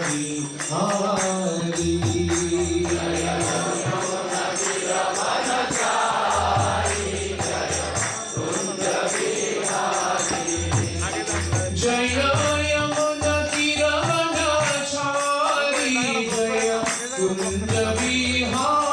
Bihari Jai Yamuna तीरवनचारी Jai Kunj Bihari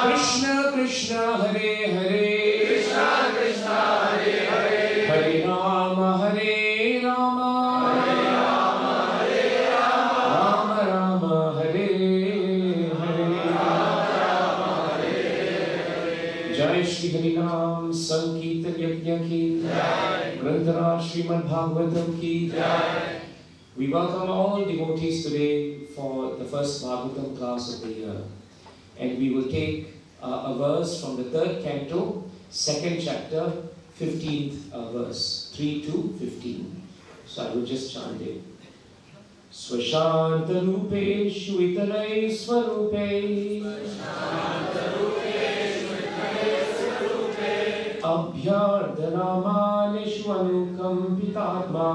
Krishna Krishna Hare Hare Krishna Krishna Hare Grantara Srimad Bhagbatam ki. We welcome all devotees today for the first Bhagavatam class of the year. And we will take a verse from the 3rd canto, 2nd chapter, 15th verse, 3 to 15. So I will just chant it. Swashanta Rupeshu Itarai Swarupe Abhyardhanamaneshu Anukampitatma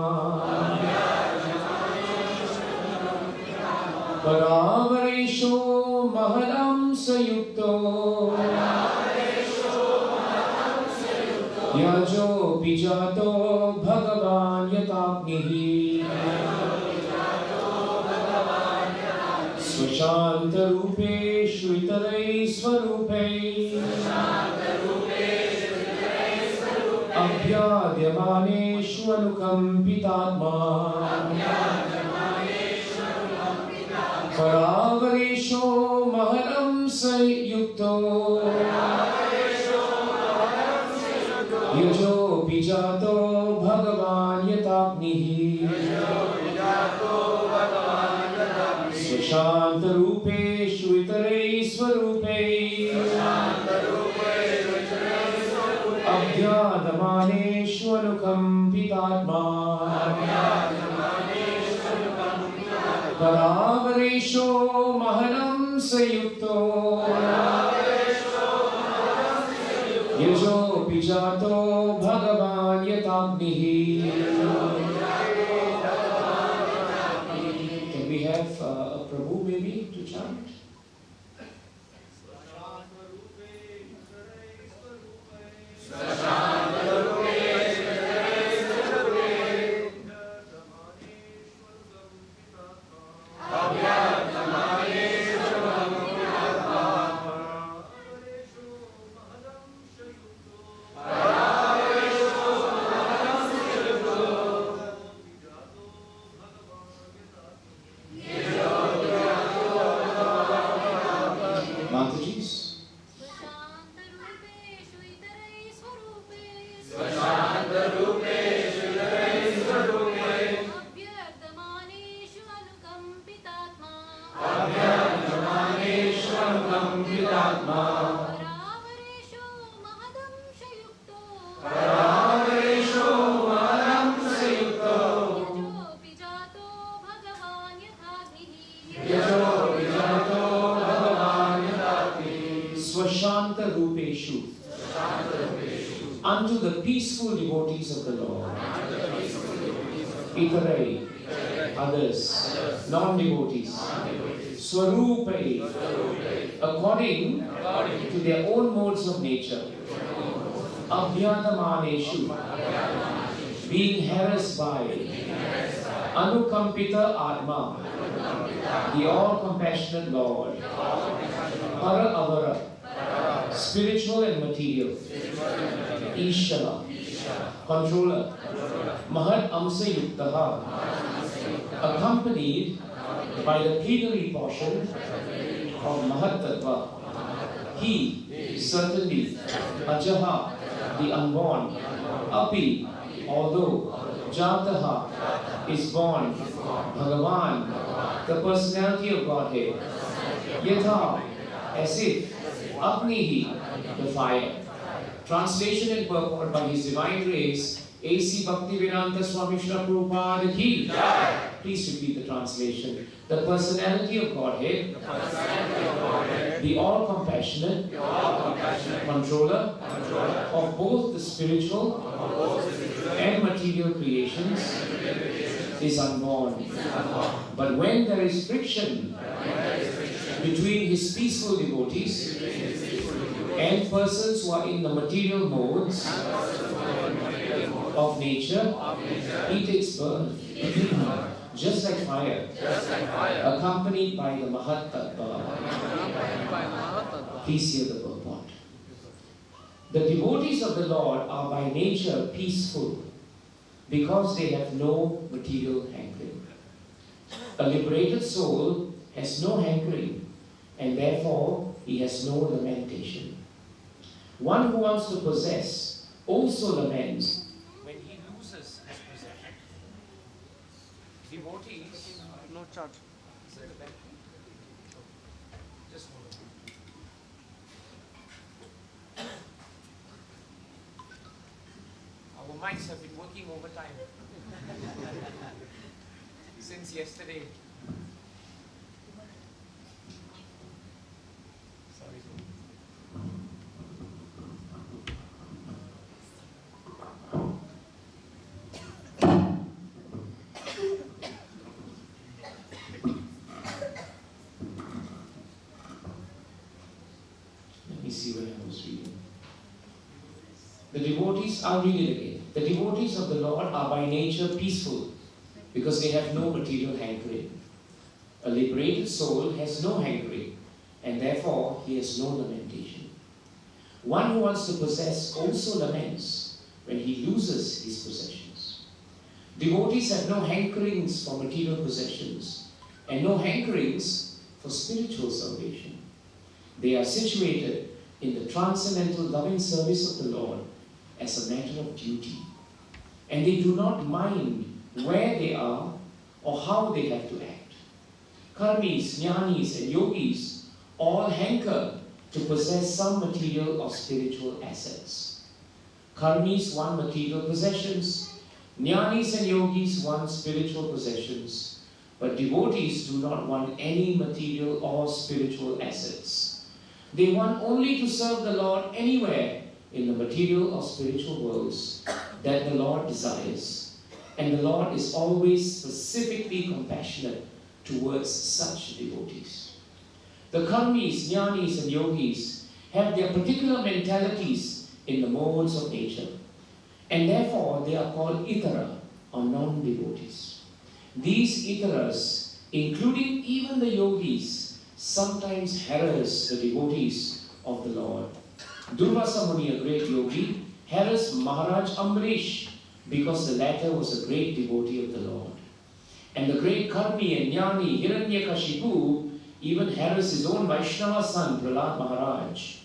Paravaresho Mahadam Sayukto Yajo Pijato Bhagavan Yatapnihi Swashanta Rupeshu Itarai Swarupe Abhyadhyamaneshu Anukampitatma Paravaresho Mahadam Sayukto Yajo Pijato Bhagavan Yatapnihi Swashanta Rupeshu Itarai Swarupe Abhyadamaneshu Anukampitatma Paravaresho Mahadam Sayukto Yajo Pijato Bhagavan Yatapnihi. Can we have a Prabhu maybe to chant? Unto the peaceful devotees of the Lord, Itarai, others, non-devotees, Swarupai, according to their own modes of nature, Abhyadamaneshu, being harassed by, Anukampita Atma, the all-compassionate Lord, Para Avara, spiritual and material, Ishara, controller, Mahad Amsa Yuktaha, accompanied by the plenary portion of Mahat Tattva. He, certainly, Ajaha, the unborn, Api, although, Jataha, is born, Bhagavan, the personality of Godhead, Yatha, as if, Agnihi, the fire. Translation and purport by His Divine Grace, A.C. Bhaktivedanta Swami Srila Prabhupada Ki. Please repeat the translation. The personality of Godhead, the all-compassionate, controller of both the spiritual and material creations, is unborn. But when there is friction between His peaceful devotees and persons who are in the material modes of nature, He takes birth, just like fire, accompanied by the Mahat Tattva. Please hear the purport. The devotees of the Lord are by nature peaceful because they have no material hankering. A liberated soul has no hankering, and therefore he has no lamentation. One who wants to possess also laments No charge. Just hold on. Our mics have been working overtime since yesterday. Sorry. Let me see where I was reading. The devotees, I'll read it again. The devotees of the Lord are by nature peaceful because they have no material hankering. A liberated soul has no hankering and therefore he has no lamentation. One who wants to possess also laments when he loses his possessions. Devotees have no hankerings for material possessions and no hankerings for spiritual salvation. They are situated in the transcendental loving service of the Lord as a matter of duty. And they do not mind where they are or how they have to act. Karmis, jnanis and yogis all hanker to possess some material or spiritual assets. Karmis want material possessions, jnanis and yogis want spiritual possessions, but devotees do not want any material or spiritual assets. They want only to serve the Lord anywhere in the material or spiritual worlds that the Lord desires. And the Lord is always specifically compassionate towards such devotees. The karmis, jnanis and yogis have their particular mentalities in the modes of nature. And therefore they are called itara or non-devotees. These itaras, including even the yogis, sometimes harass the devotees of the Lord. Durvasa Muni, a great yogi, harassed Maharaj Ambarish because the latter was a great devotee of the Lord. And the great Karmi and Jnani Hiranyakashipu even harassed his own Vaishnava son Prahlad Maharaj.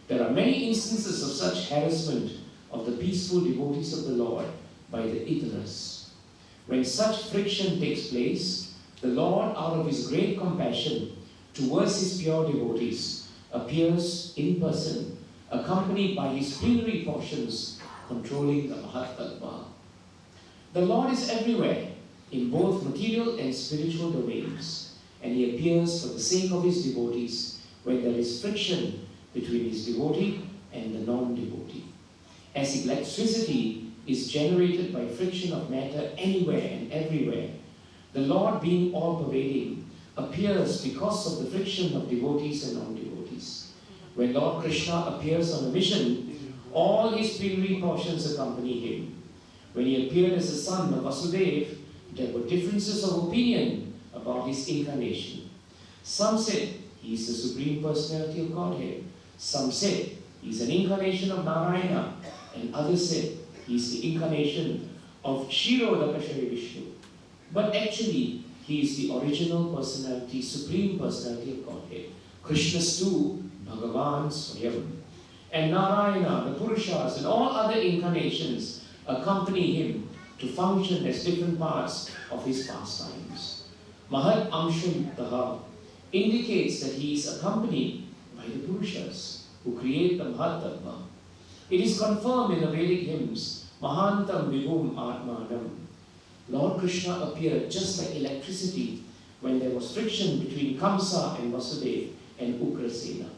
There are many instances of such harassment of the peaceful devotees of the Lord by the itaras. When such friction takes place, the Lord, out of his great compassion towards his pure devotees, appears in person, accompanied by his plenary portions, controlling the Mahat-tattva. The Lord is everywhere, in both material and spiritual domains, and he appears for the sake of his devotees when there is friction between his devotee and the non-devotee. As electricity is generated by friction of matter anywhere and everywhere, the Lord, being all-pervading, appears because of the friction of devotees and non-devotees. When Lord Krishna appears on a mission, all his plenary portions accompany him. When he appeared as the son of Vasudeva, there were differences of opinion about his incarnation. Some said he is the Supreme Personality of Godhead. Some said he is an incarnation of Narayana. And others said he is the incarnation of Kshirodakashari Vishnu. But actually, he is the original personality, Supreme Personality of Godhead. Krishna's two, Bhagavan Swayam. And Narayana, the Purushas, and all other incarnations accompany him to function as different parts of his pastimes. Mahat Amsha indicates that he is accompanied by the Purushas who create the Mahat-tattva. It is confirmed in the Vedic hymns, Mahantam Vibhum Atmanam. Lord Krishna appeared just like electricity when there was friction between Kamsa and Vasudeva and Ugrasena.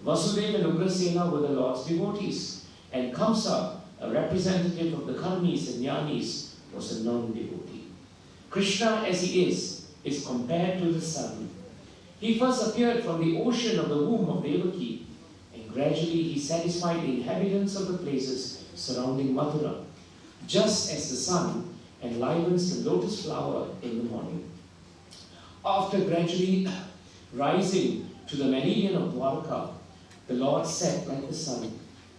Vasudeva and Ugrasena were the Lord's devotees, and Kamsa, a representative of the Karmis and Jnanis, was a non-devotee. Krishna, as he is compared to the sun. He first appeared from the ocean of the womb of Devaki, and gradually he satisfied the inhabitants of the places surrounding Mathura, just as the sun enlivens the lotus flower in the morning. After gradually rising to the meridian of Dwarka, the Lord set like the sun,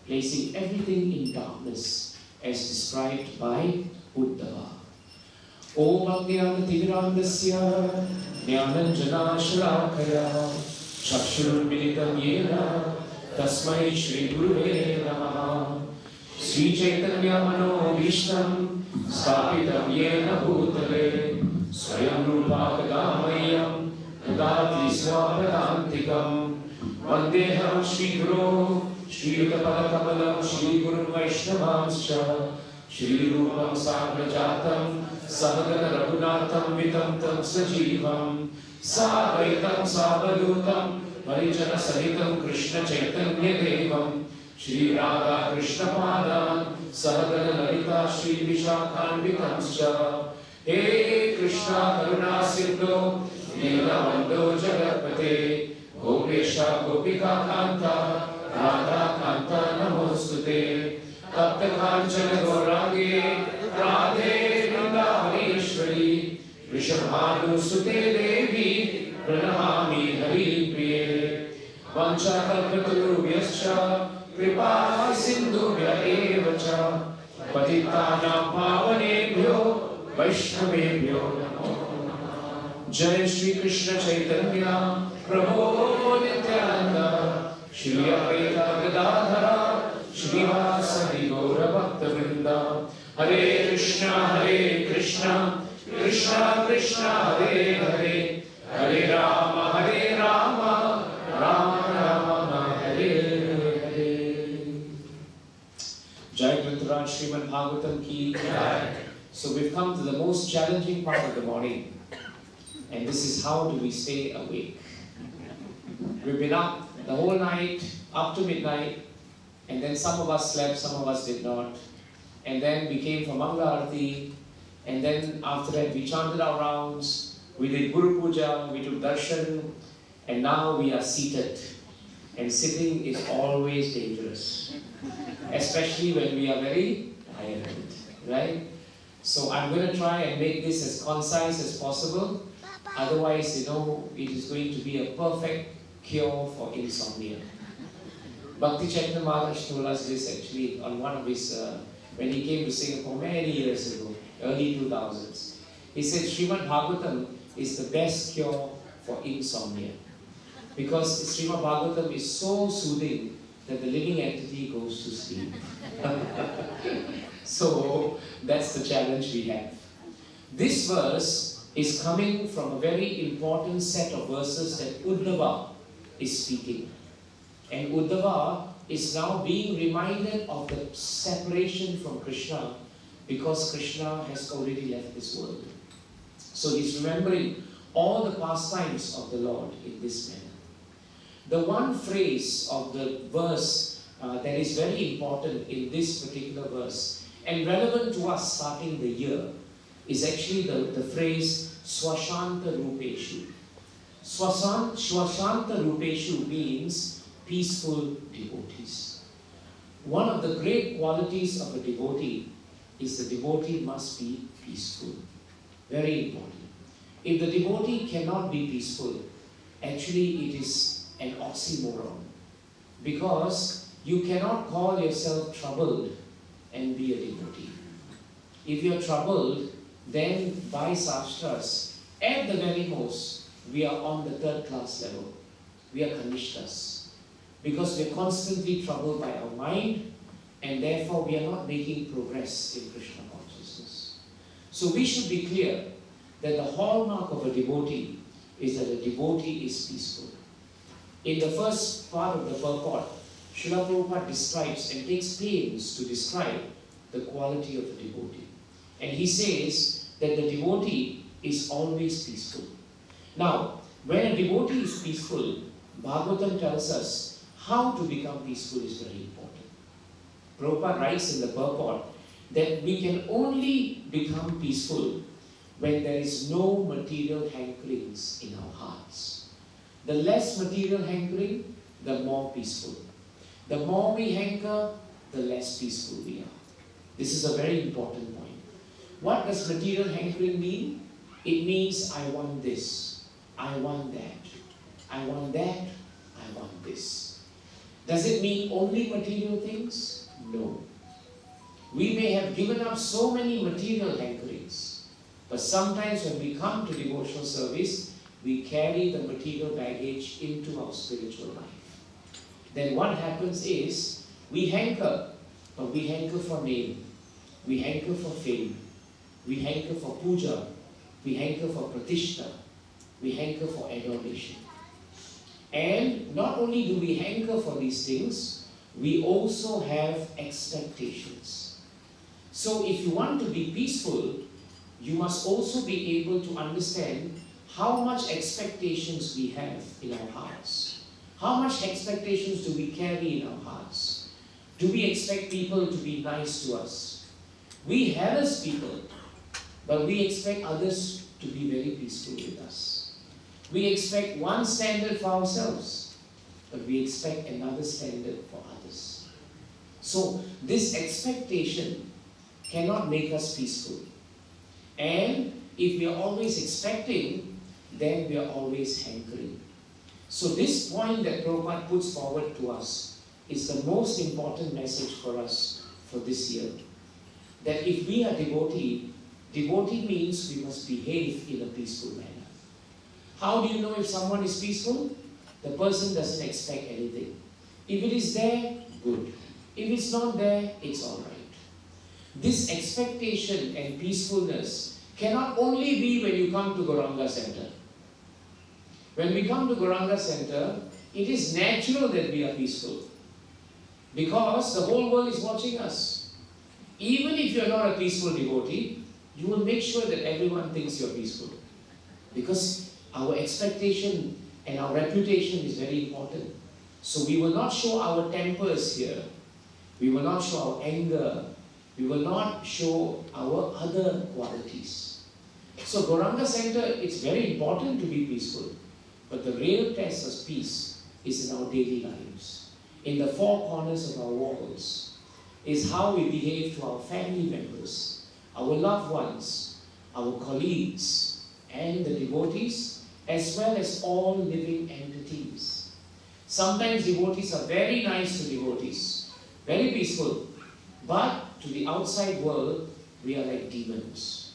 placing everything in darkness, as described by Uddhava. Om Ajnana Timirandasya Jnananjana Shalakaya Chakshurmilitam Yena Tasmai Shri Guruve Namaha Sri Chaitanya Mano Vishtam Sthapitam Yena Bhutale Swayam Rupa Kadamayyam Kadati Swapadantikam Vandeham Shri Guru Shri Yuta Shri Guru Vaishnavanscha Shri Rupam Sagrajatam Sahagana Raghunatham Vitamtam Sajivam Savaitam Savadutam Varijana Sahitam Krishna Chaitanya Devam Shri Radha Krishna Padan Sahagana Lalita Shri Vishakhanvitamscha He Krishna Karuna Sindhu Neelavando Jagatpate Gopesha Gopika Kanta Radha Kanta Namostute Tapta Kanchana Gaurage Radhe Vrindavaneshwari Rishabhanu Sute Devi Pranamami Hari Priye Vancha Kalpatarubhyascha Kripa Sindhubhya Evacha Patitanam Pavanebhyo Vaishnavebhyo Namo Namaha Jai Shri Krishna Chaitanya Prabhu Nityananda Shri Advaita Gadadhara Srivasadi Gaura Bhakta Vrinda Hare Krishna Krishna Krishna Hare Hare Hare Rama Rama Rama Hare Hare. Jai Grantaraj Srimad Bhagbatam ki Jai. So we've come to the most challenging part of the morning, and this is how do we stay awake. We've been up the whole night, up to midnight, and then some of us slept, some of us did not. And then we came for Mangala Arati, and then after that we chanted our rounds, we did Guru Puja, we took darshan, and now we are seated. And sitting is always dangerous, especially when we are very tired, right? So I'm going to try and make this as concise as possible. Otherwise, it is going to be a perfect cure for insomnia. Bhakti Chaitanya Maharaj told us this actually on one of his, when he came to Singapore many years ago, early 2000s. He said Srimad Bhagbatam is the best cure for insomnia. Because Srimad Bhagbatam is so soothing that the living entity goes to sleep. So that's the challenge we have. This verse is coming from a very important set of verses that Uddhava is speaking. And Uddhava is now being reminded of the separation from Krishna because Krishna has already left this world. So he's remembering all the pastimes of the Lord in this manner. The one phrase of the verse that is very important in this particular verse and relevant to us starting the year is actually the phrase Swashanta Rupeshu. Swashanta Rupeshu means peaceful devotees. One of the great qualities of a devotee is the devotee must be peaceful. Very important. If the devotee cannot be peaceful, actually it is an oxymoron. Because you cannot call yourself troubled and be a devotee. If you are troubled, then by Shastras, at the very most, we are on the third class level. We are Kanishtas. Because we are constantly troubled by our mind, and therefore we are not making progress in Krishna consciousness. So we should be clear that the hallmark of a devotee is that a devotee is peaceful. In the first part of the purport, Srila Prabhupada describes and takes pains to describe the quality of a devotee. And he says that the devotee is always peaceful. Now, when a devotee is peaceful, Bhagavatam tells us how to become peaceful is very important. Prabhupada writes in the purport that we can only become peaceful when there is no material hankerings in our hearts. The less material hankering, the more peaceful. The more we hanker, the less peaceful we are. This is a very important point. What does material hankering mean? It means I want this, I want that, I want that, I want this. Does it mean only material things? No. We may have given up so many material hankerings, but sometimes when we come to devotional service, we carry the material baggage into our spiritual life. Then what happens is, we hanker, but we hanker for name, we hanker for fame, we hanker for puja, we hanker for pratishta, we hanker for adoration. And not only do we hanker for these things, we also have expectations. So if you want to be peaceful, you must also be able to understand how much expectations we have in our hearts. How much expectations do we carry in our hearts? Do we expect people to be nice to us? We harass people, but we expect others to be very peaceful with us. We expect one standard for ourselves, but we expect another standard for others. So this expectation cannot make us peaceful. And if we are always expecting, then we are always hankering. So this point that Prabhupada puts forward to us is the most important message for us for this year. That if we are devotee, devotee means we must behave in a peaceful manner. How do you know if someone is peaceful? The person doesn't expect anything. If it is there, good. If it's not there, it's all right. This expectation and peacefulness cannot only be when you come to Gauranga Center. When we come to Gauranga Center, it is natural that we are peaceful. Because the whole world is watching us. Even if you are not a peaceful devotee, you will make sure that everyone thinks you are peaceful. Because our expectation and our reputation is very important. So we will not show our tempers here. We will not show our anger. We will not show our other qualities. So Gauranga Center, it's very important to be peaceful. But the real test of peace is in our daily lives. In the four corners of our walls is how we behave to our family members, our loved ones, our colleagues, and the devotees, as well as all living entities. Sometimes devotees are very nice to devotees, very peaceful, but to the outside world, we are like demons.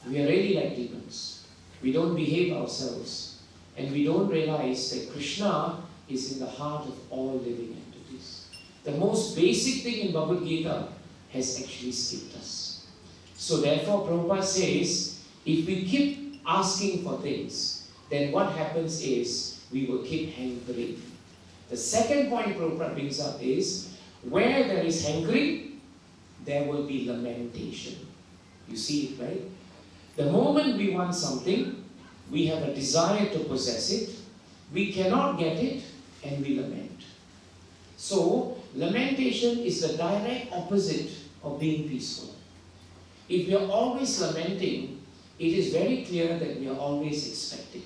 We are really like demons. We don't behave ourselves. And we don't realize that Krishna is in the heart of all living entities. The most basic thing in Bhagavad Gita has actually skipped us. So therefore Prabhupada says, if we keep asking for things, then what happens is we will keep hankering. The second point Prabhupada brings up is, where there is hankering, there will be lamentation. You see it, right? The moment we want something, we have a desire to possess it, we cannot get it, and we lament. So, lamentation is the direct opposite of being peaceful. If we are always lamenting, it is very clear that we are always expecting.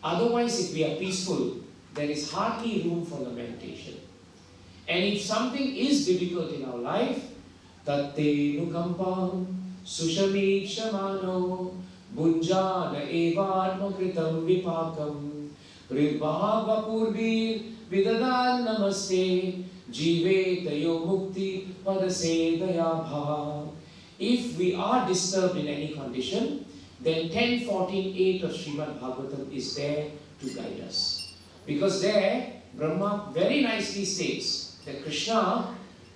Otherwise, if we are peaceful, there is hardly room for lamentation. And if something is difficult in our life, tatte nukampam sushamikshmano Bunjana evatma kritam vipakam Ribhava purvir vidadan namaste Jivetayo mukti padase dayabha. If we are disturbed in any condition, then 10.14.8 of Srimad Bhagbatam is there to guide us. Because there, Brahma very nicely states that Krishna,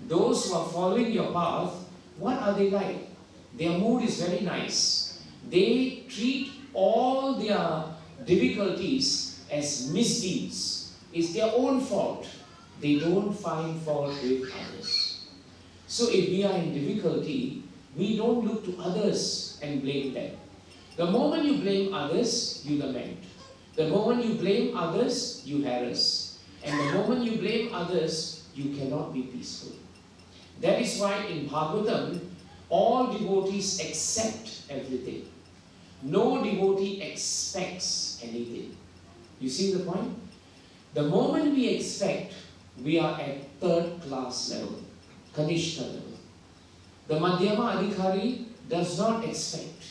those who are following your path, what are they like? Their mood is very nice. They treat all their difficulties as misdeeds. It's their own fault. They don't find fault with others. So if we are in difficulty, we don't look to others and blame them. The moment you blame others, you lament. The moment you blame others, you harass. And the moment you blame others, you cannot be peaceful. That is why in Bhagavatam, all devotees accept everything. No devotee expects anything. You see the point? The moment we expect, we are at third class level, Kanishta level. The Madhyama Adhikari does not expect.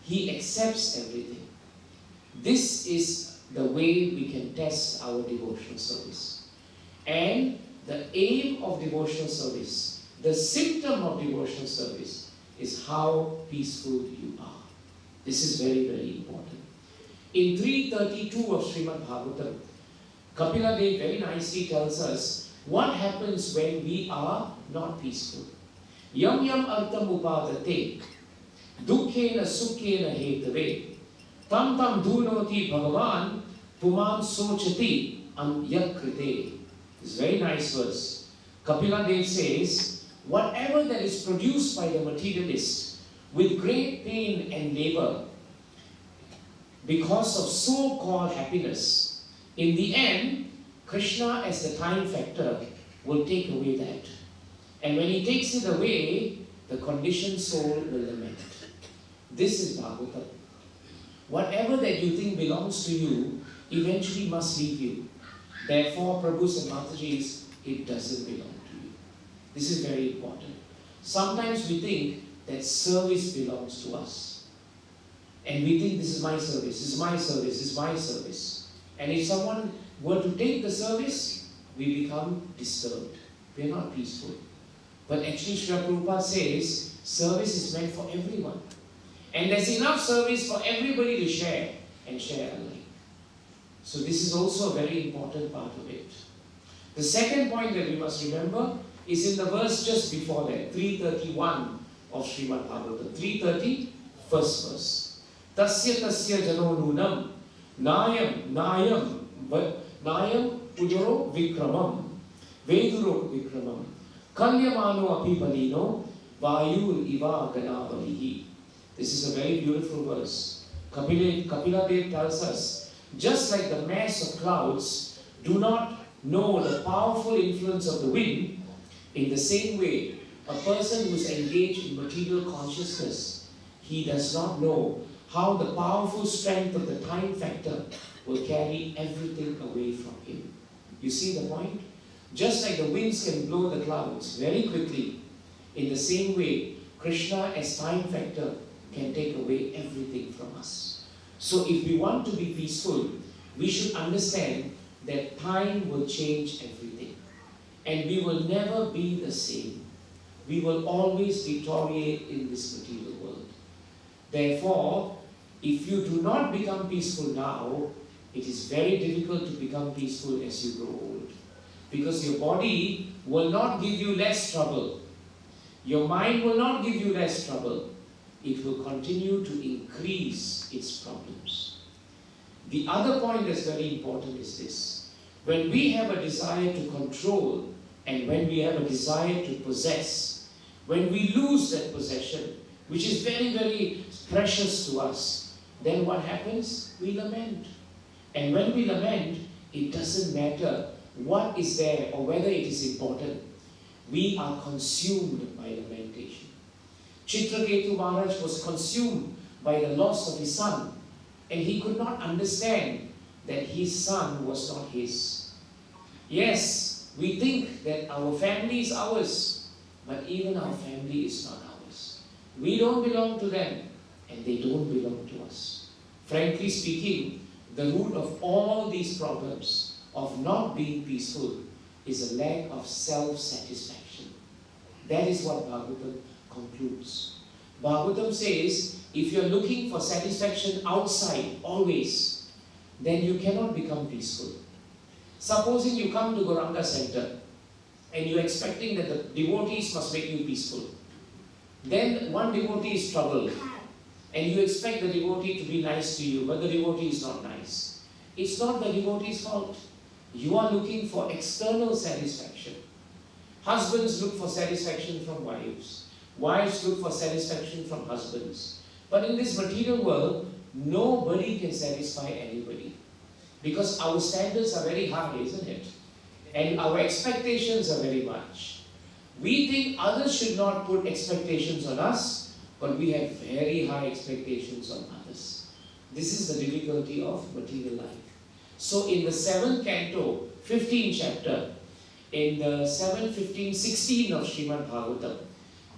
He accepts everything. This is the way we can test our devotional service. And the aim of devotional service, the symptom of devotional service, is how peaceful you are. This is very, very important. In 3.32 of Srimad Bhagbatam, Kapila Dev very nicely tells us what happens when we are not peaceful. Yam yam artam upadate Dukkena sukkena hetave. Tam tam dhunoti bhagavan puman sochati yakrite. It's a very nice verse. Kapila Dev says, whatever that is produced by the materialist with great pain and labor because of so-called happiness, in the end, Krishna as the time factor will take away that. And when he takes it away, the conditioned soul will lament. This is Bhagavatam. Whatever that you think belongs to you, eventually must leave you. Therefore, Prabhus and Matajis, it doesn't belong to you. This is very important. Sometimes we think that service belongs to us. And we think this is my service, this is my service, this is my service. And if someone were to take the service, we become disturbed. We are not peaceful. But actually, Srila Prabhupada says, service is meant for everyone. And there's enough service for everybody to share and share alike. So this is also a very important part of it. The second point that we must remember is in the verse just before that, 331 of Srimad Bhagbatam. 330, first verse. Tasya tasya jano nunam nayam udaro vikramam veduro vikramam kalyamano api balino vayur iva ganavalihi. This is a very beautiful verse. Kapila Dev tells us, just like the mass of clouds do not know the powerful influence of the wind, in the same way, a person who is engaged in material consciousness, he does not know how the powerful strength of the time factor will carry everything away from him. You see the point? Just like the winds can blow the clouds very quickly, in the same way, Krishna as time factor can take away everything from us. So if we want to be peaceful, we should understand that time will change everything. And we will never be the same. We will always deteriorate in this material world. Therefore, if you do not become peaceful now, it is very difficult to become peaceful as you grow old. Because your body will not give you less trouble. Your mind will not give you less trouble. It will continue to increase its problems. The other point that's very important is this. When we have a desire to control and when we have a desire to possess, when we lose that possession, which is very, very precious to us, then what happens? We lament. And when we lament, it doesn't matter what is there or whether it is important. We are consumed by lamentation. Chitraketu Maharaj was consumed by the loss of his son, and he could not understand that his son was not his. Yes, we think that our family is ours, but even our family is not ours. We don't belong to them, and they don't belong to us. Frankly speaking, the root of all these problems of not being peaceful is a lack of self-satisfaction. That is what Bhagavatam concludes. Bhagavatam says, if you're looking for satisfaction outside, always, then you cannot become peaceful. Supposing you come to Gauranga Center, and you're expecting that the devotees must make you peaceful. Then one devotee is troubled, and you expect the devotee to be nice to you, but the devotee is not nice. It's not the devotee's fault. You are looking for external satisfaction. Husbands look for satisfaction from wives. Wives look for satisfaction from husbands. But in this material world, nobody can satisfy anybody. Because our standards are very high, isn't it? And our expectations are very much. We think others should not put expectations on us, but we have very high expectations on others. This is the difficulty of material life. So in the 7th canto, 15th chapter, in the 7, 15, 16 of Srimad Bhagbatam,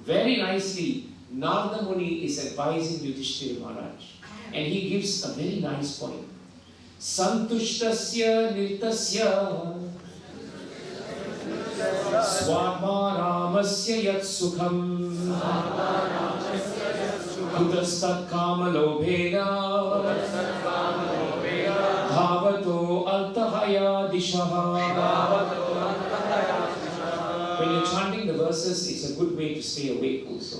very nicely, Narada Muni is advising Yudhishthira Maharaj. And he gives a very nice point. Santushtasya nirtasya Swatmaramasya yat sukham Kutastat kamalobhena Bhavato altahaya dishaha. When you're chanting the verses, it's a good way to stay awake also.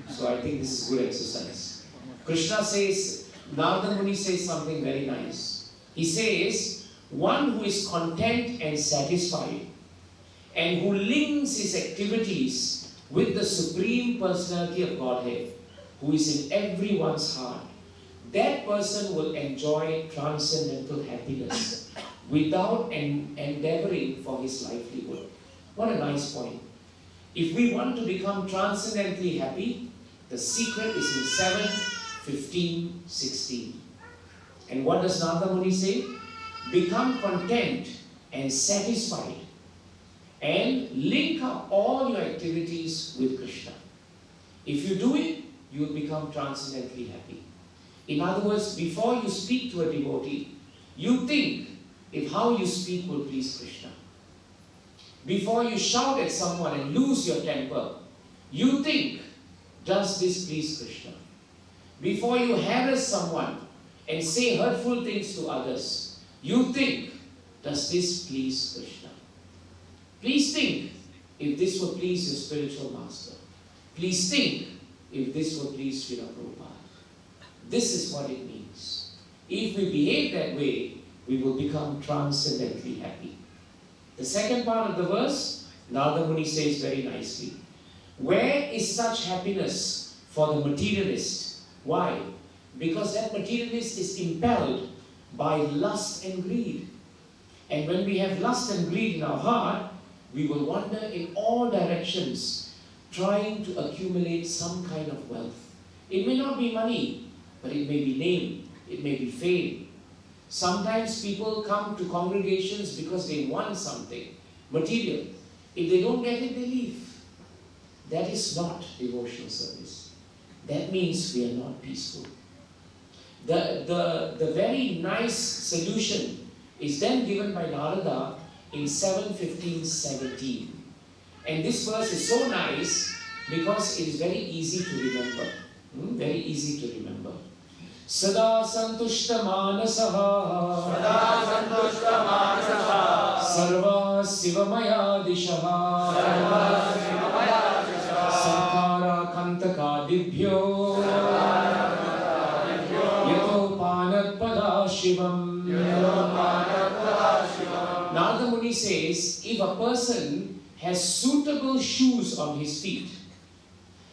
So I think this is good exercise. Krishna says, Narada Muni says something very nice. He says, one who is content and satisfied and who links his activities with the Supreme Personality of Godhead, who is in everyone's heart, that person will enjoy transcendental happiness without endeavoring for his livelihood. What a nice point. If we want to become transcendently happy, the secret is in 7, 15, 16. And what does Narada Muni say? Become content and satisfied and link up all your activities with Krishna. If you do it, you will become transcendently happy. In other words, before you speak to a devotee, you think if how you speak will please Krishna. Before you shout at someone and lose your temper, you think, does this please Krishna? Before you harass someone and say hurtful things to others, you think, does this please Krishna? Please think if this will please your spiritual master. Please think if this will please Srila Prabhupada. This is what it means. If we behave that way, we will become transcendently happy. The second part of the verse, Narada Muni says very nicely, where is such happiness for the materialist? Why? Because that materialist is impelled by lust and greed. And when we have lust and greed in our heart, we will wander in all directions, trying to accumulate some kind of wealth. It may not be money, but it may be name, it may be fame. Sometimes people come to congregations because they want something, material. If they don't get it, they leave. That is not devotional service. That means we are not peaceful. The very nice solution is then given by Narada in 7:15-17. And this verse is so nice because it is very easy to remember. Very easy to remember. Sada santushta manasaha sarva sivamaya dishaha sankara kantaka dibhyo yato panat pada shivam. Narada Muni says, if a person has suitable shoes on his feet,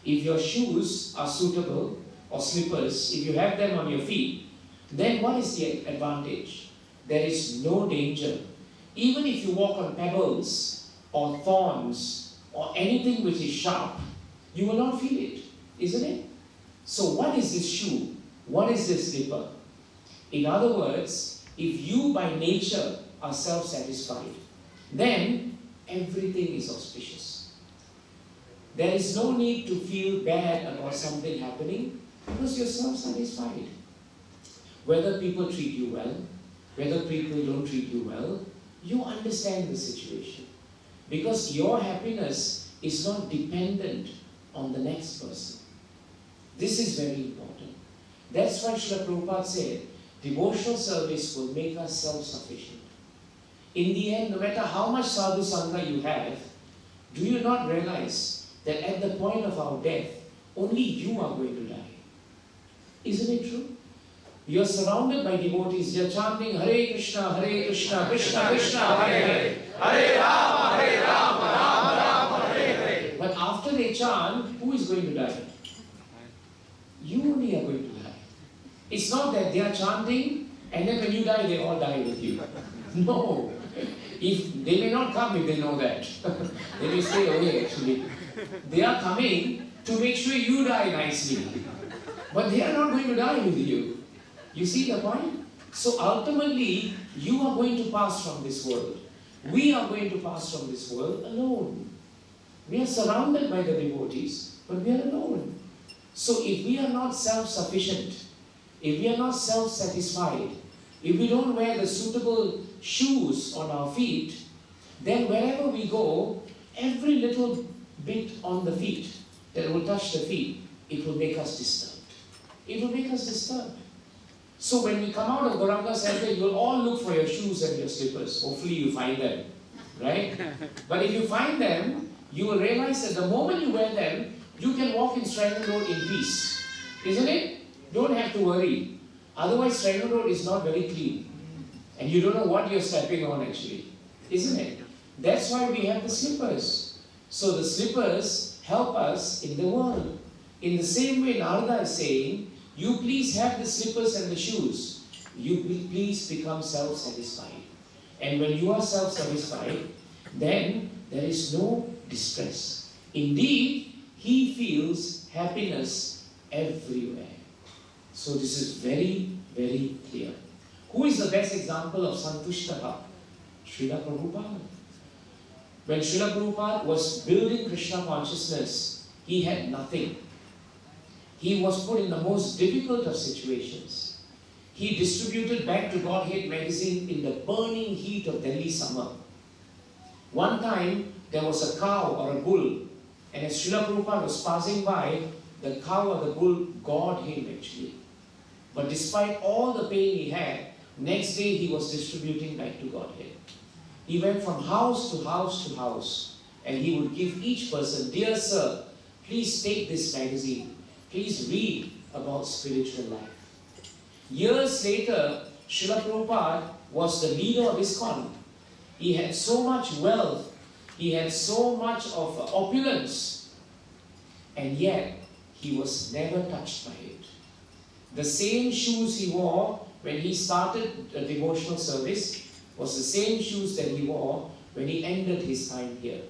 if your shoes are suitable, or slippers, if you have them on your feet, then what is the advantage? There is no danger. Even if you walk on pebbles, or thorns, or anything which is sharp, you will not feel it, isn't it? So what is this shoe? What is this slipper? In other words, if you by nature are self-satisfied, then everything is auspicious. There is no need to feel bad about something happening because you're self-satisfied. Whether people treat you well, whether people don't treat you well, you understand the situation. Because your happiness is not dependent on the next person. This is very important. That's why Srila Prabhupada said, devotional service will make us self-sufficient. In the end, no matter how much sadhu sangha you have, do you not realize that at the point of our death, only you are going to die? Isn't it true? You are surrounded by devotees. They are chanting Hare Krishna, Krishna Krishna, Hare Hare, Hare Rama, Rama Hare Hare. But after they chant, who is going to die? You only are going to die. It's not that they are chanting and then when you die, they all die with you. No. If they may not come if they know that. They may stay away actually. They are coming to make sure you die nicely. But they are not going to die with you. You see the point? So ultimately, you are going to pass from this world. We are going to pass from this world alone. We are surrounded by the devotees, but we are alone. So if we are not self-sufficient, if we are not self-satisfied, if we don't wear the suitable shoes on our feet, then wherever we go, every little bit on the feet that will touch the feet, it will make us disturbed. It will make us disturbed. So when we come out of Gauranga Center, you will all look for your shoes and your slippers. Hopefully you find them, right? But if you find them, you will realize that the moment you wear them, you can walk in Strangle Road in peace. Isn't it? Don't have to worry. Otherwise, Strangle Road is not very clean. And you don't know what you're stepping on actually. Isn't it? That's why we have the slippers. So the slippers help us in the world. In the same way, Narada is saying, you please have the slippers and the shoes. You please become self-satisfied. And when you are self-satisfied, then there is no distress. Indeed, he feels happiness everywhere. So this is very, very clear. Who is the best example of Santushtaka? Srila Prabhupada. When Srila Prabhupada was building Krishna consciousness, he had nothing. He was put in the most difficult of situations. He distributed Back to Godhead magazine in the burning heat of Delhi summer. One time, there was a cow or a bull, and as Srila Prabhupada was passing by, the cow or the bull gored him actually. But despite all the pain he had, next day he was distributing Back to Godhead. He went from house to house to house, and he would give each person, dear sir, please take this magazine. Please read about spiritual life. Years later, Srila Prabhupada was the leader of ISKCON. He had so much wealth, he had so much of opulence, and yet he was never touched by it. The same shoes he wore when he started a devotional service was the same shoes that he wore when he ended his time here.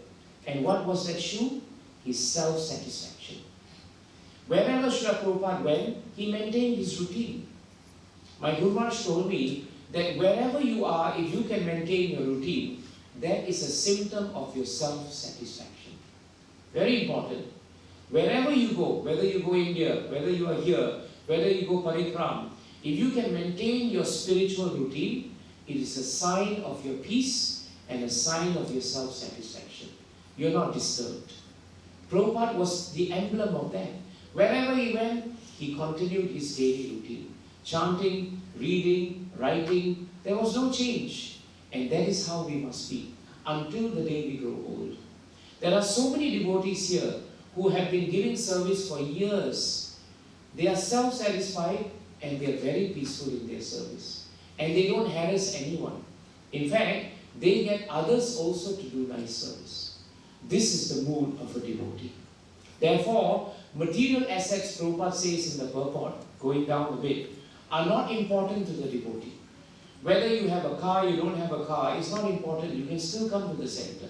And what was that shoe? His self-satisfaction. Wherever Srila Prabhupada went, he maintained his routine. My Guru Maharaj told me that wherever you are, if you can maintain your routine, that is a symptom of your self-satisfaction. Very important. Wherever you go, whether you go India, whether you are here, whether you go parikram, if you can maintain your spiritual routine, it is a sign of your peace and a sign of your self-satisfaction. You're not disturbed. Prabhupada was the emblem of that. Wherever he went, he continued his daily routine. Chanting, reading, writing, there was no change. And that is how we must be until the day we grow old. There are so many devotees here who have been giving service for years. They are self-satisfied and they are very peaceful in their service. And they don't harass anyone. In fact, they get others also to do nice service. This is the mood of a devotee. Therefore, material assets, Prabhupada says in the purport, going down a bit, are not important to the devotee. Whether you have a car, you don't have a car, it's not important. You can still come to the center.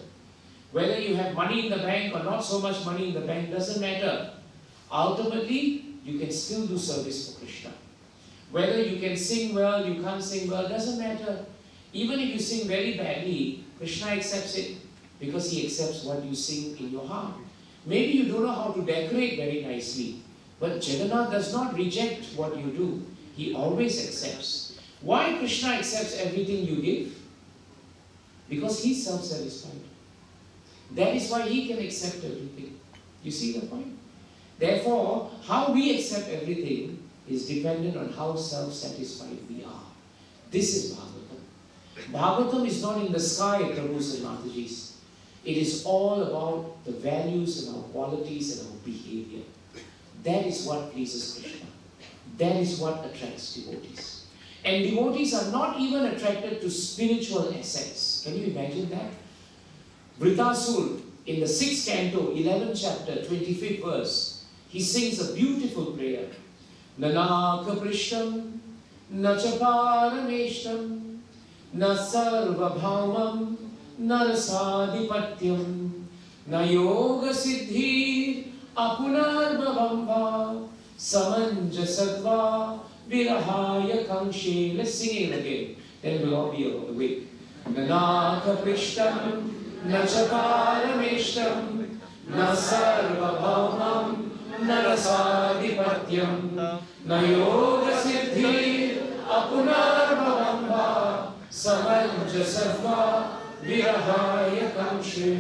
Whether you have money in the bank or not so much money in the bank, doesn't matter. Ultimately, you can still do service for Krishna. Whether you can sing well, you can't sing well, doesn't matter. Even if you sing very badly, Krishna accepts it because he accepts what you sing in your heart. Maybe you don't know how to decorate very nicely, but Jagannath does not reject what you do. He always accepts. Why Krishna accepts everything you give? Because he's self-satisfied. That is why he can accept everything. You see the point? Therefore, how we accept everything is dependent on how self-satisfied we are. This is Bhagavatam. Bhagavatam is not in the sky, Prabhus and Matajis. It is all about the values and our qualities and our behavior. That is what pleases Krishna. That is what attracts devotees. And devotees are not even attracted to spiritual assets. Can you imagine that? Vritasur, in the 6th canto, 11th chapter, 25th verse, he sings a beautiful prayer. Nanaka prishtam, na chaparameshtam, na sarva bhaumam, na rasadipatyam, na yoga siddhi, apunarbhavamba, samanjasatva, virahaya kangshe. Let's sing it again. Then we'll all be awake. Nanaka prishtam, na chaparameshtam, na sarva bhaumam, na rasadipatyam, na yoga siddhi, apunarbhavamba, samanjasatva, virahaya kangshe.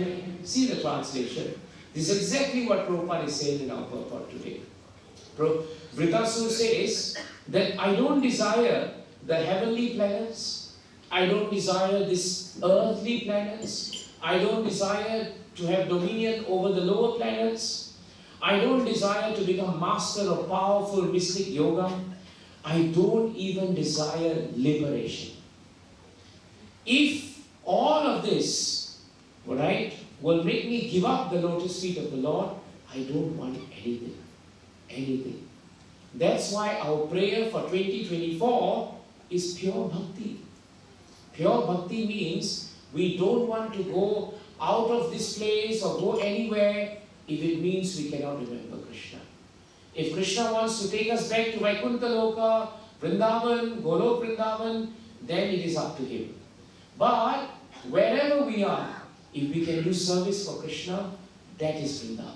See the translation. This is exactly what Prabhupada is saying in our purport today. Vritasur says that I don't desire the heavenly planets. I don't desire these earthly planets. I don't desire to have dominion over the lower planets. I don't desire to become master of powerful mystic yoga. I don't even desire liberation. If all of this, right, will make me give up the lotus feet of the Lord, I don't want anything. Anything. That's why our prayer for 2024 is pure bhakti. Pure bhakti means we don't want to go out of this place or go anywhere if it means we cannot remember Krishna. If Krishna wants to take us back to Vaikuntha Loka, Vrindavan, Golok Vrindavan, then it is up to him. But wherever we are, if we can do service for Krishna, that is Vrindavan.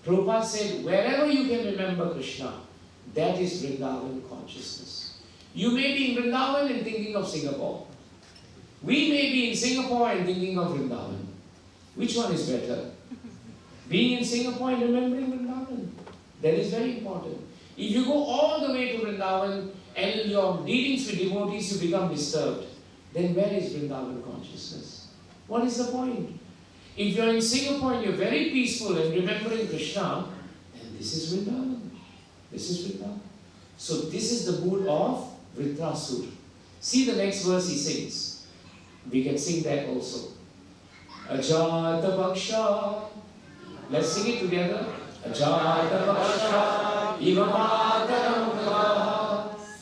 Prabhupada said, wherever you can remember Krishna, that is Vrindavan consciousness. You may be in Vrindavan and thinking of Singapore. We may be in Singapore and thinking of Vrindavan. Which one is better? Being in Singapore and remembering Vrindavan. That is very important. If you go all the way to Vrindavan and in your dealings with devotees you become disturbed, then where is Vrindavan consciousness? What is the point? If you're in Singapore and you're very peaceful and remembering Krishna, then this is Vrindavan. This is Vrindavan. So this is the mood of Vritrasur. See the next verse he sings. We can sing that also. Ajata Bhaksha. Let's sing it together. Ajata Bhaksha Ivamataramukha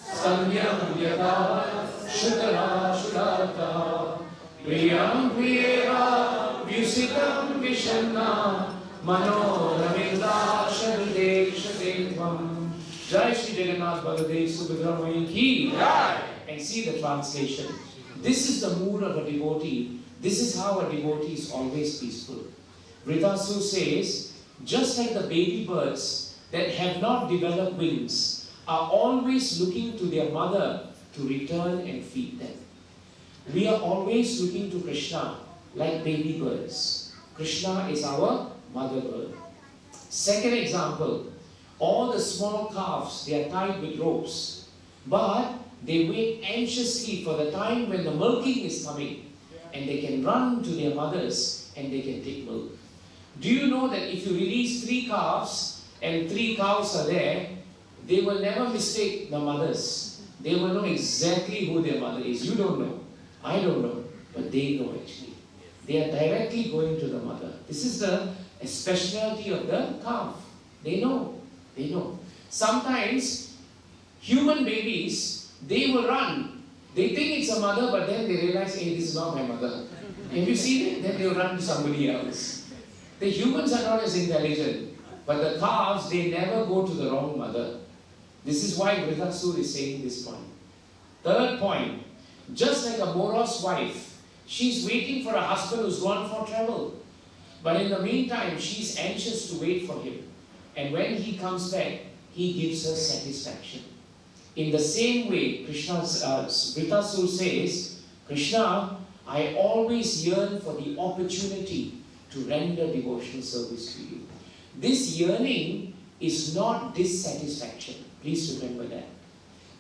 Samyam Yata Shudara Shudata Priyam Priyeva Vyusitam Vishanna Mano Ravinda Shadudek Shadekvam. Jai Shri Jagannath Baladev Subhadramaya Ki. And see the translation. This is the mood of a devotee. This is how a devotee is always peaceful. Vritrasur says, just like the baby birds that have not developed wings are always looking to their mother to return and feed them. We are always looking to Krishna like baby birds. Krishna is our mother bird. Second example, all the small calves, they are tied with ropes, but they wait anxiously for the time when the milking is coming and they can run to their mothers and they can take milk. Do you know that if you release 3 calves and 3 cows are there, they will never mistake the mothers. They will know exactly who their mother is. You don't know. I don't know. But they know actually. They are directly going to the mother. This is the speciality of the calf. They know. They know. Sometimes human babies, they will run. They think it's a mother, but then they realize, hey, this is not my mother. Have you seen it? Then they will run to somebody else. The humans are not as intelligent, but the calves, they never go to the wrong mother. This is why Vritrasur is saying this point. Third point, just like a morose wife, she's waiting for a husband who's gone for travel. But in the meantime, she's anxious to wait for him. And when he comes back, he gives her satisfaction. In the same way, Vritrasur says, Krishna, I always yearn for the opportunity to render devotional service to you. This yearning is not dissatisfaction. Please remember that.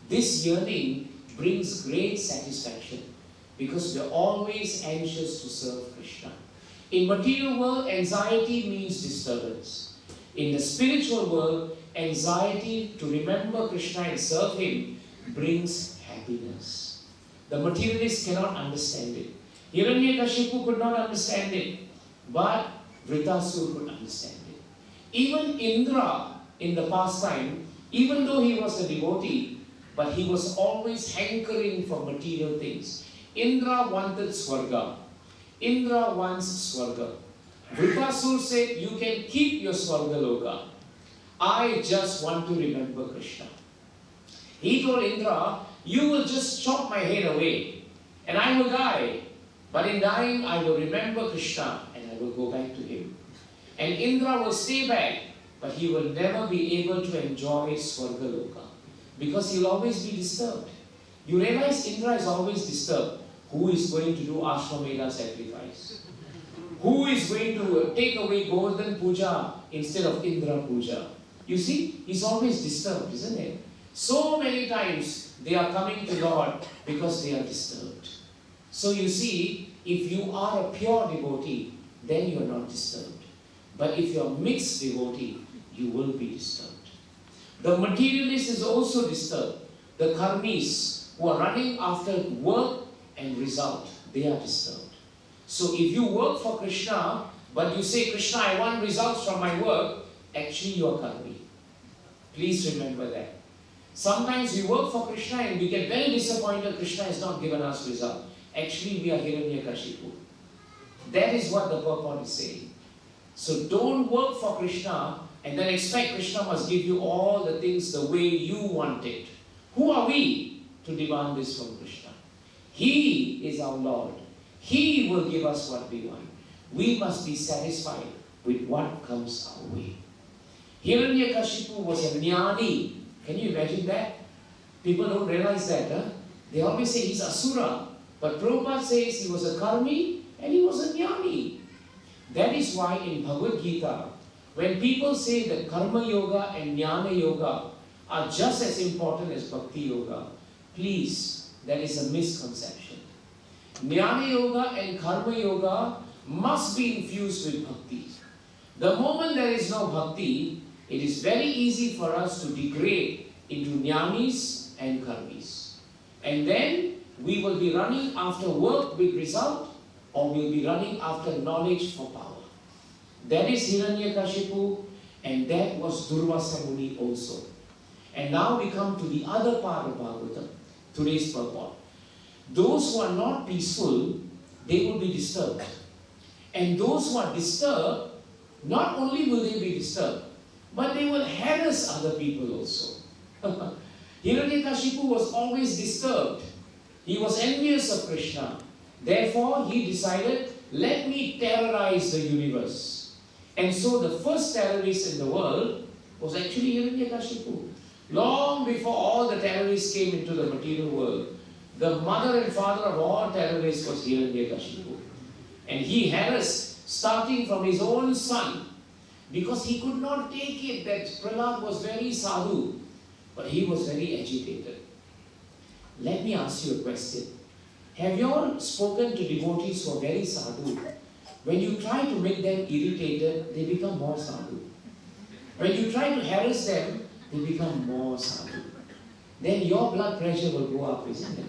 This yearning brings great satisfaction because we are always anxious to serve Krishna. In material world, anxiety means disturbance. In the spiritual world, anxiety to remember Krishna and serve Him brings happiness. The materialists cannot understand it. Hiranyakashipu could not understand it. But Vritrasur could understand it. Even Indra in the past time, even though he was a devotee, but he was always hankering for material things. Indra wanted Swarga. Indra wants Swarga. Vritrasur said, you can keep your Swarga Loka. I just want to remember Krishna. He told Indra, you will just chop my head away and I will die. But in dying, I will remember Krishna and I will go back to him. And Indra will stay back, but he will never be able to enjoy Swarga Loka because he will always be disturbed. You realize Indra is always disturbed. Who is going to do Ashwamedha sacrifice? Who is going to take away Govardhan Puja instead of Indra Puja? You see, he's always disturbed, isn't it? So many times they are coming to Lord because they are disturbed. So you see, if you are a pure devotee, then you are not disturbed. But if you're a mixed devotee, you will be disturbed. The materialist is also disturbed. The karmis who are running after work and result, they are disturbed. So if you work for Krishna, but you say, Krishna, I want results from my work, actually you are karmi. Please remember that. Sometimes we work for Krishna and we get very disappointed Krishna has not given us result. Actually we are Hiranyakashipu. That is what the purport is saying. So don't work for Krishna and then expect Krishna must give you all the things the way you want it. Who are we to demand this from Krishna? He is our Lord. He will give us what we want. We must be satisfied with what comes our way. Hiranyakashipu was a jnani. Can you imagine that? People don't realize that. Huh? They always say he's asura. But Prabhupada says he was a karmi and he was a jnani. That is why in Bhagavad Gita, when people say that karma yoga and jnana yoga are just as important as bhakti yoga, please, that is a misconception. Jnana yoga and karma yoga must be infused with bhakti. The moment there is no bhakti, it is very easy for us to degrade into jnanis and karmis. And then we will be running after work with result, or we'll be running after knowledge for power. That is Hiranyakashipu, and that was Durvasa Muni also. And now we come to the other part of Bhagavatam, today's purport. Those who are not peaceful, they will be disturbed. And those who are disturbed, not only will they be disturbed, but they will harass other people also. Hiranyakashipu was always disturbed. He was envious of Krishna. Therefore, he decided, let me terrorize the universe. And so the first terrorist in the world was actually Hiranyakashipu. Long before all the terrorists came into the material world, the mother and father of all terrorists was Hiranyakashipu. And he harassed, starting from his own son, because he could not take it that Prahlad was very sadhu, but he was very agitated. Let me ask you a question. Have you all spoken to devotees who are very sadhu? When you try to make them irritated, they become more sadhu. When you try to harass them, they become more sadhu. Then your blood pressure will go up, isn't it?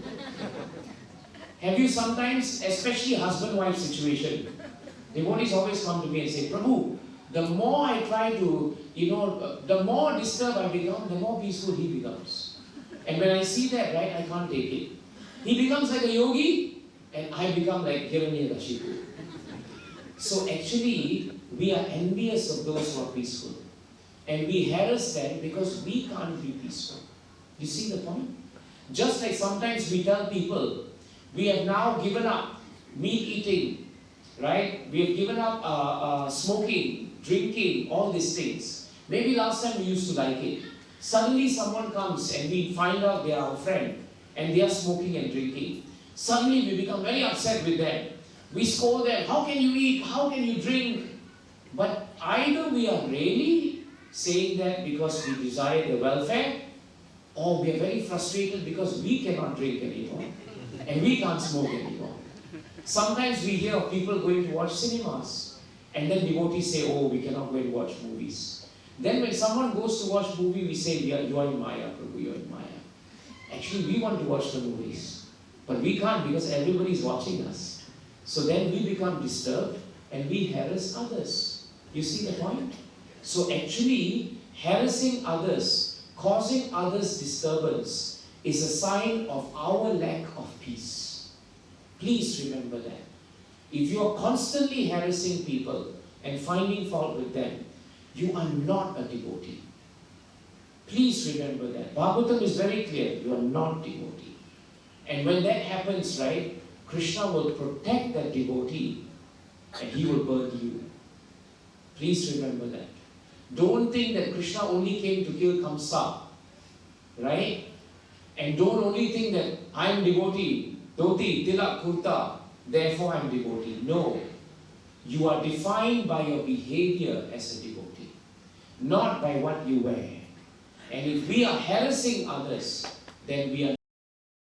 Have you sometimes, especially husband-wife situation, devotees always come to me and say, Prabhu, the more I try to, the more disturbed I become, the more peaceful he becomes. And when I see that, right, I can't take it. He becomes like a yogi, and I become like Hiranyakashipu. So actually, we are envious of those who are peaceful. And we harass them because we can't be peaceful. You see the point? Just like sometimes we tell people, we have now given up meat eating, right? We have given up smoking, drinking, all these things. Maybe last time we used to like it. Suddenly someone comes and we find out they are our friend and they are smoking and drinking. Suddenly we become very upset with them. We scold them, how can you eat, how can you drink? But either we are really saying that because we desire their welfare, or we are very frustrated because we cannot drink anymore and we can't smoke anymore. Sometimes we hear of people going to watch cinemas and then devotees say, oh, we cannot go and watch movies. Then when someone goes to watch movie, we say, you are in Maya, Prabhu, you are in Maya. Actually, we want to watch the movies, but we can't because everybody is watching us. So then we become disturbed and we harass others. You see the point? So actually, harassing others, causing others disturbance is a sign of our lack of peace. Please remember that. If you are constantly harassing people and finding fault with them, you are not a devotee. Please remember that. Bhagavatam is very clear. You are not devotee. And when that happens, right, Krishna will protect that devotee and he will burn you. Please remember that. Don't think that Krishna only came to kill Kamsa, right? And don't only think that I am devotee, dhoti, tilak, kurta, therefore I am devotee. No. You are defined by your behavior as a devotee, not by what you wear. And if we are harassing others, then we are